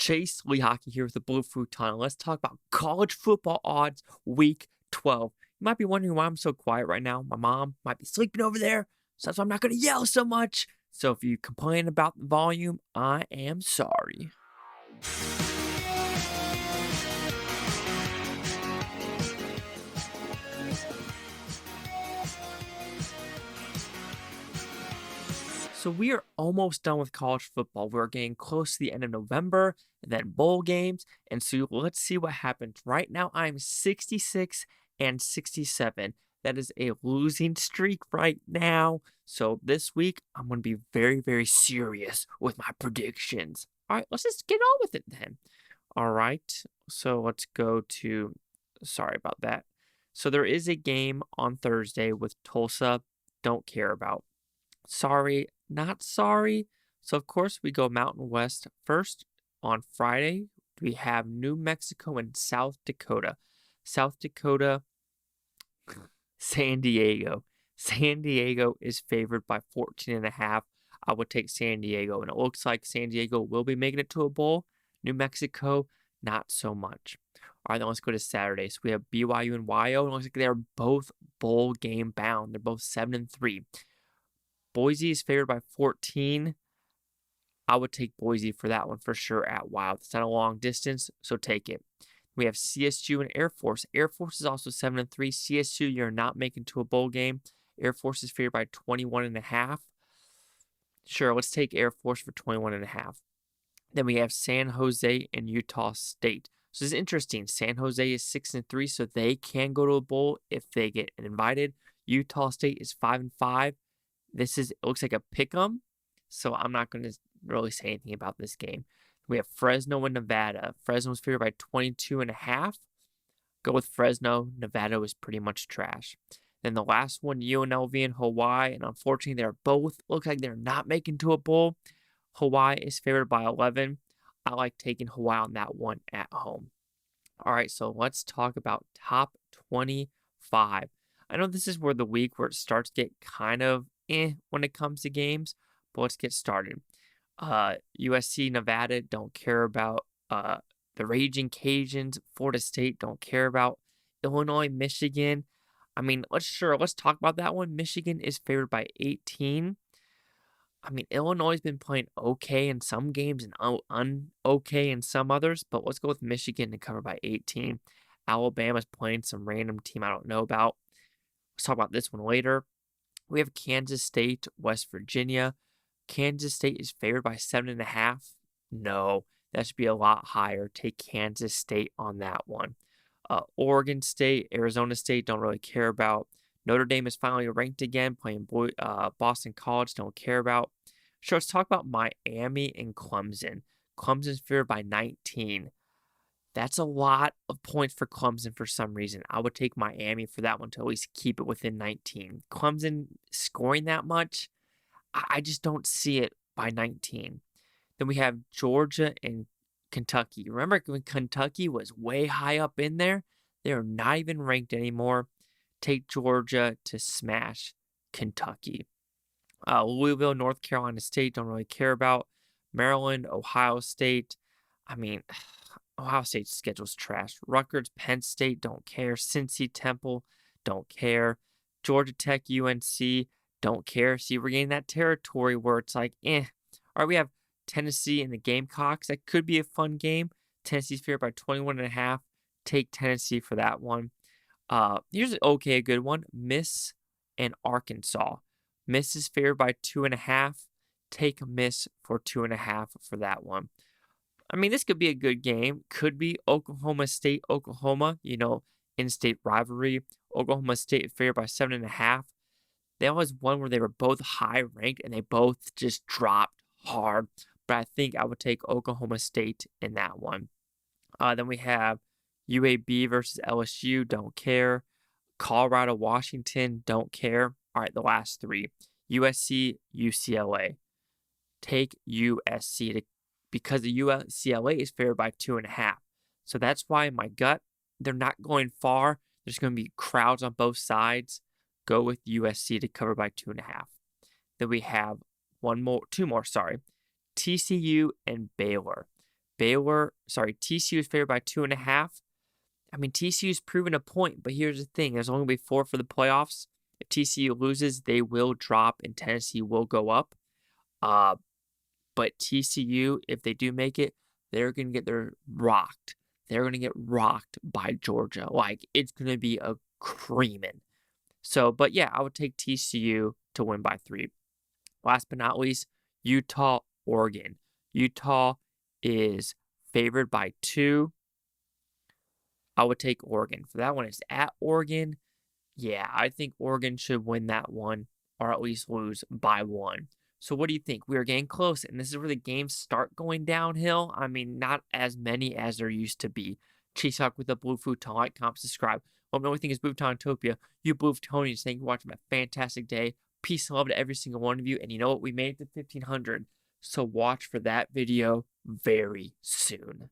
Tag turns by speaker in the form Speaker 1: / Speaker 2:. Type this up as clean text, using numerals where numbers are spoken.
Speaker 1: Chase Lehocky here with the Blue Futon. Let's talk about college football odds week 12. You might be wondering why I'm so quiet right now. My mom might be sleeping over there, so that's why I'm not going to yell so much. So if you complain about the volume, I am sorry. So we are almost done with college football. We're getting close to the end of November and then bowl games. And so let's see what happens. Right now, I'm 66 and 67. That is a losing streak right now. So this week, I'm going to be very, very serious with my predictions. All right, let's just get on with it then. All right, so let's go to, sorry about that. So there is a game on Thursday with Tulsa. Don't care about. Sorry, not sorry. So, of course, we go Mountain West first. On Friday, we have New Mexico and South Dakota. South Dakota, San Diego. San Diego is favored by 14.5. I would take San Diego, and it looks like San Diego will be making it to a bowl. New Mexico, not so much. All right, then let's go to Saturday. So we have BYU and YO. It looks like they're both bowl game bound. They're both 7-3. Boise is favored by 14. I would take Boise for that one for sure at Wild. It's not a long distance, so take it. We have CSU and Air Force. Air Force is also 7-3. CSU, you're not making to a bowl game. Air Force is favored by 21.5. Sure, let's take Air Force for 21.5. Then we have San Jose and Utah State. So this is interesting. San Jose is 6-3, so they can go to a bowl if they get invited. Utah State is 5-5. It looks like a pick'em, so I'm not going to really say anything about this game. We have Fresno and Nevada. Fresno's favored by 22.5. Go with Fresno. Nevada is pretty much trash. Then the last one, UNLV and Hawaii, and unfortunately, look like they're not making to a bowl. Hawaii is favored by 11. I like taking Hawaii on that one at home. All right, so let's talk about top 25. I know this is where the week where it starts to get kind of when it comes to games, but let's get started. USC, Nevada, don't care about. The Raging Cajuns, Florida State, don't care about. Illinois, Michigan. I mean, let's talk about that one. Michigan is favored by 18. I mean, Illinois has been playing okay in some games and okay in some others, but let's go with Michigan to cover by 18. Alabama's playing some random team I don't know about. Let's talk about this one later. We have Kansas State, West Virginia. Kansas State is favored by 7.5. No, that should be a lot higher. Take Kansas State on that one. Oregon State, Arizona State, don't really care about. Notre Dame is finally ranked again, playing Boston College, don't care about. Sure, let's talk about Miami and Clemson. Clemson's favored by 19. That's a lot of points for Clemson for some reason. I would take Miami for that one to at least keep it within 19. Clemson scoring that much, I just don't see it by 19. Then we have Georgia and Kentucky. Remember when Kentucky was way high up in there? They're not even ranked anymore. Take Georgia to smash Kentucky. Louisville, North Carolina State, don't really care about. Maryland, Ohio State. I mean, Ohio State's schedule's trash. Rutgers, Penn State, don't care. Cincy, Temple, don't care. Georgia Tech, UNC, don't care. See, we're getting that territory where it's like, All right, we have Tennessee and the Gamecocks. That could be a fun game. Tennessee's favored by 21.5. Take Tennessee for that one. Here's a good one. Miss and Arkansas. Miss is favored by 2.5. Take Miss for 2.5 for that one. I mean, this could be a good game. Could be Oklahoma State, Oklahoma, in-state rivalry. Oklahoma State favored by 7.5. There was one where they were both high ranked and they both just dropped hard. But I think I would take Oklahoma State in that one. Then we have UAB versus LSU, don't care. Colorado, Washington, don't care. All right, the last three. USC, UCLA. Take USC because the UCLA is favored by 2.5. So that's why in my gut, they're not going far. There's going to be crowds on both sides. Go with USC to cover by 2.5. Then we have two more. TCU and Baylor. TCU is favored by 2.5. I mean, TCU's proven a point, but here's the thing. There's only going to be 4 for the playoffs. If TCU loses, they will drop and Tennessee will go up. Uh, but TCU, if they do make it, they're going to get their rocked. They're going to get rocked by Georgia. Like, it's going to be a creaming. So, but yeah, I would take TCU to win by 3. Last but not least, Utah, Oregon. Utah is favored by 2. I would take Oregon. For that one, it's at Oregon. Yeah, I think Oregon should win that one, or at least lose by 1. So what do you think? We are getting close, and this is where the games start going downhill. I mean, not as many as there used to be. Chase Hawk with the Blue Futon. Like, comment, subscribe. Let me know what you think is Bluetonic. You Blue Futonians, thank you for watching. Have a fantastic day. Peace and love to every single one of you. And you know what? We made it to 1,500. So watch for that video very soon.